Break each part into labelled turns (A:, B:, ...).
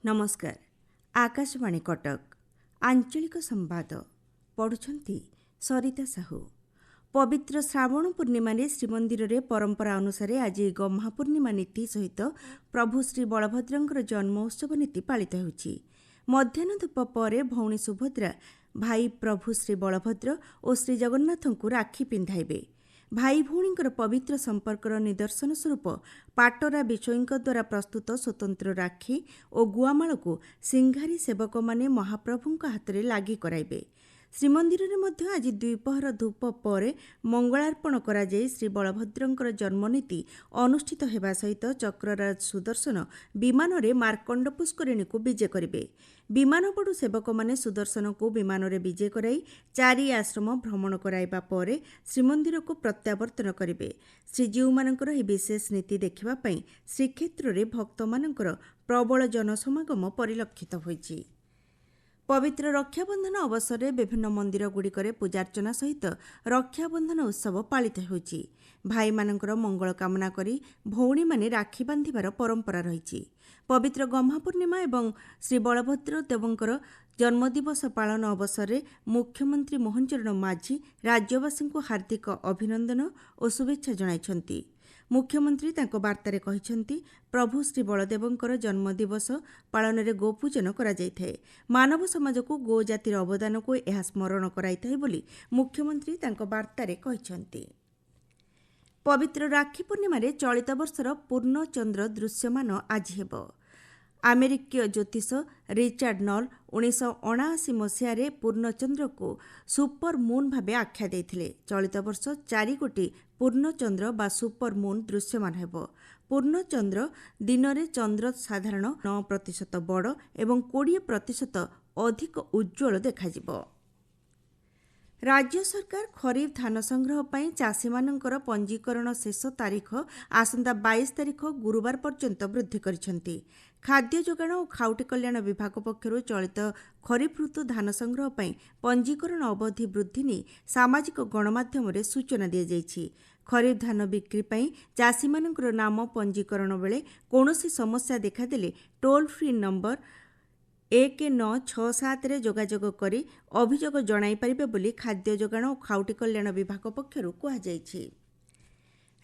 A: नमस्कार। आकाशवाणी कटक आंचलिक संवाद पढ़ुछंती सरिता साहू। पवित्र श्रावण पूर्णिमा श्रीमंदिर रे परंपरा अनुसार आज गम्हा पूर्णिमा नीति सहित प्रभु श्री बलभद्रंकर जन्मोत्सव नीति पालित होउछि। मध्याह्न धूप पर भौणी सुभद्रा भाई प्रभु श्री बलभद्र और श्री जगन्नाथଙ୍କୁ राखी पिंधाइबे। भाई भौणीଙ୍କର पवित्र संपर्कर निदर्शन स्वरूप पाटरा बिचोईଙ୍କ द्वारा प्रस्तुत स्वतंत्र राखी और गुआमाल को सिंघारी सेवक माने महाप्रभुଙ୍କ हाथ में लागी कराइबे। श्रीमंदिर में मध्य आज द्विपहर धूप पर मंगलार्पण करा जाई श्री बलभद्रंकर जन्मनीति अनुष्ठित हेबा सहित चक्रराज सुदर्शन विमान रे मार्कंड पुष्करिणी को विजे करिवे। विमानपड़ू सेवक माने सुदर्शन को विमान रे विजे कराई चारि आश्रम भ्रमण कराइबा परे श्रीमंदिर को प्रत्यावर्तन करिवे। श्रीजीउ मानकर एही विशेष नीति देखिबा पई श्रीक्षेत्र रे भक्त मानकर प्रबल जनसमागम परिलक्षित होइछि। पवित्र रक्षाबंधन अवसर में विभिन्न मंदिर गुड़िकर पूजार्चना सहित रक्षाबंधन उत्सव पालित होइछि। भाई मानकर मंगल कामना करी भौणी माने राखी बांधिबार परंपरा रहिछि। पवित्र गम्हा पूर्णिमा एवं श्री बलभद्र देवंकर जन्मदिवस पालन अवसर में मुख्यमंत्री मोहन चरण माझी राज्यवासी को हार्दिक अभिनंदन और शुभेच्छा जणाइछन्ति। मुख्यमंत्री तांको बार्तारे कहिछन्ति प्रभु श्री बलदेवंकर जन्मदिवस पालन में गोपूजन करा जायथाय। मानव समाज को गो जातिर अवदान को यह स्मरण कराइथाय बोली मुख्यमंत्री तांको बार्तारे कहिछन्ति। पवित्र राखी पूर्णिमा चलित वर्षर पूर्ण चंद्र दृश्यमान आज हेब। अमेरिकीय ज्योतिष रिचार्ड नॉल 1979 मसीह पूर्णचंद्र को सुपर मून भावे आख्या देथिले। चलित वर्ष 4 गोटी पूर्णचंद्र बा सुपर मून दृश्यमान हेब। पूर्णचंद्र दिन में चंद्र साधारण 9% बड़ एवं 20% अधिक उज्ज्वल देखाजिब। राज्य सरकार खरीफ धान संग्रह पर चाषी मानकर पंजीकरण शेष तारीख आसंता 22 तारीख गुरुवार पर्यंत वृद्धि करिसेंति। खाद्य जोगाण और खाउटी कल्याण विभाग पक्षरु चलित खरीफ ऋतु धान संग्रह पर पंजीकरण अवधि वृद्धि नहीं सामाजिक गणमाध्यम रे सूचना दी जाइछि। खरीफ धान बिक्री पर चाषी मानकर नाम पंजीकरण बेले कौनसी समस्या देखादेले टोल फ्री नंबर 1967 जोगाजोग करी अभियोग जणाई पारिबे बोली खाद्य जोगाण और खाउटी कल्याण विभाग पक्षरु कुहाଯାଇଛି।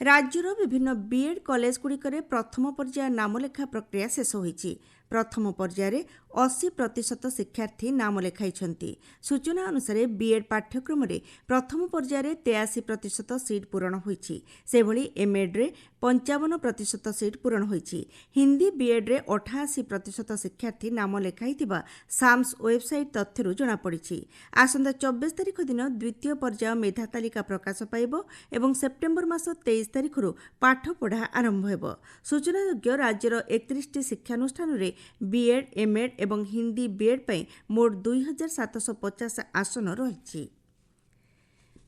A: राज्यर विभिन्न बीएड कॉलेज गुड़िकर प्रथम पर्याय नामलेखा प्रक्रिया शेष होइछि। प्रथम पर्याय 80% शिक्षार्थी नाम लेखाइछन्ति। सूचना अनुसार बीएड पाठ्यक्रम रे प्रथम पर्याय 83% सीट पूरण होइछि। सेभଳି एमएड रे 55% सीट पूरण होइछि। हिंदी बीएड रे 88% शिक्षार्थी नाम लेखाइथिबा साम्स वेबसाइट तथ्यरु जणा पड़िछि। आसंता 24 तारिख दिन द्वितीय पर्याय मेधा तालिका प्रकाश पाइब एवं सेप्टेम्बर मास 23 तारिखरु पाठ पढ़ा आरंभ हेब। सूचनायोग्य राज्यर 31 शिक्षानुष्ठान रे बीएड एमएड एवं हिंदी बीएड पर मोट 2750 आसन रही।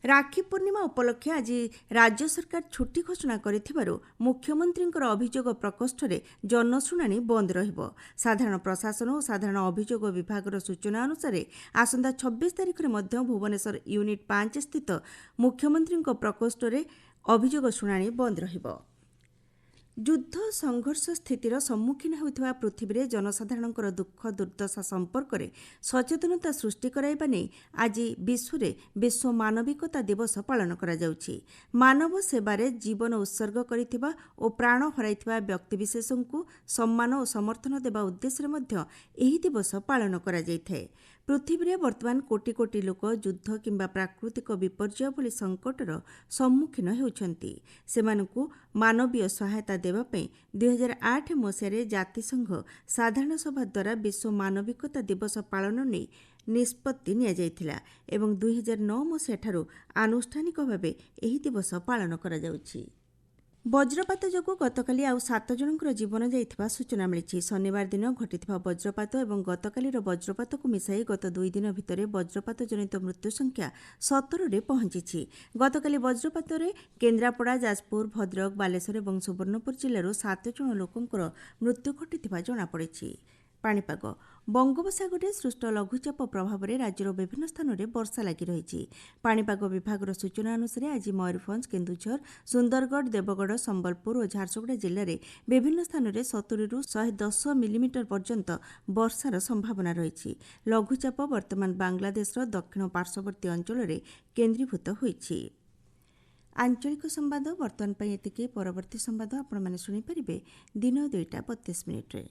A: राखी पूर्णिमा उपलक्षे आज राज्य सरकार छुट्टी घोषणा करिथिबारु मुख्यमंत्रींकर अभियोग प्रकोष्ठ रे जनशुणाणी बंद रहिबो। साधारण प्रशासन और साधारण अभियोग विभागर सूचना अनुसार आसंता 26 तारिख रे मध्य भुवनेश्वर यूनिट 5 स्थित मुख्यमंत्रींकर प्रकोष्ठ रे अभियोग शुणाणी बंद रहिबो। युद्ध संघर्ष स्थितिर सम्मुखीन होइଥିବା पृथ्वी जनसाधारणଙ୍କର दुख दुर्दशा संपर्क में सचेतनता सृष्टि कराइबा नै आज विश्व मानविकता दिवस पालन करा जाउछि। मानव सेवारे जीवन उत्सर्ग करिଥିବା ओ प्राण हराइଥିବା व्यक्तिविशेषଙ୍କୁ सम्मान और समर्थन देवा उद्देश्य मध्य एही दिवस पालन करा जाइଥାଏ। पृथ्वी वर्तमान कोटी कोटी लोक युद्ध किंबा प्राकृतिक विपर्यय भली संकटर सम्मुखीन होउछन्ति। सेमानकु मानवीय सहायता देवा पई 2008 मसीह जातिसंघ साधारण सभा द्वारा विश्व मानविकता दिवस पालन नै निष्पत्ति निया जाइथिला एवं 2009 मसीह ठारू आनुष्ठानिक भावे एही दिवस पालन करा जाउछि। वज्रपात जोगु गतकाली आउ 7 जनकर जीवन जाइथिबा सूचना मिलिछि। शनिवार दिन घटिथिबा वज्रपात एवं गतकालीर वज्रपात को मिसाई गत 2 दिन भितरे वज्रपात जनित मृत्यु संख्या 17 रे पहुंचिछि। गतकाली वज्रपात रे केन्द्रापड़ा, जाजपुर, भद्रक, बालेश्वर एवं सुवर्णपुर जिल्लारो 7 जन लोकंकर मृत्यु घटिथिबा जणा पड़िछि। ପାଣିପାଗ ବଙ୍ଗୋପସାଗରରେ ସୃଷ୍ଟ ଲଘୁଚାପ ପ୍ରଭାବରେ ରାଜ୍ୟର ବିଭିନ୍ନ ସ୍ଥାନରେ ବର୍ଷା ଲାଗି ରହିଛି। ପାଣିପାଗ ବିଭାଗର ସୂଚନା ଅନୁସାରେ ଆଜି ମୟୂରଭଞ୍ଜ, କେନ୍ଦୁଝର, ସୁନ୍ଦରଗଡ଼, ଦେବଗଡ଼, ସମ୍ବଲପୁର ଓ ଝାରସୁଗୁଡ଼ା ଜିଲ୍ଲାରେ ବିଭିନ୍ନ ସ୍ଥାନରେ 70ରୁ 110 ମିଲିମିଟର ପର୍ଯ୍ୟନ୍ତ ବର୍ଷାର ସମ୍ଭାବନା ରହିଛି। ଲଘୁଚାପ ବର୍ତ୍ତମାନ ବାଂଲାଦେଶର ଦକ୍ଷିଣ ପାର୍ଶ୍ୱବର୍ତ୍ତୀ ଅଞ୍ଚଳରେ କେନ୍ଦ୍ରୀଭୂତ ହୋଇଛି। ଆଞ୍ଚଳିକ ସମ୍ବାଦ ବର୍ତ୍ତମାନ ପାଇଁ ଏତିକି। ପରବର୍ତ୍ତୀ ସମ୍ବାଦ ଆପଣମାନେ ଶୁଣିପାରିବେ ଦିନ 2ଟା 32 ମିନିଟ୍ରେ।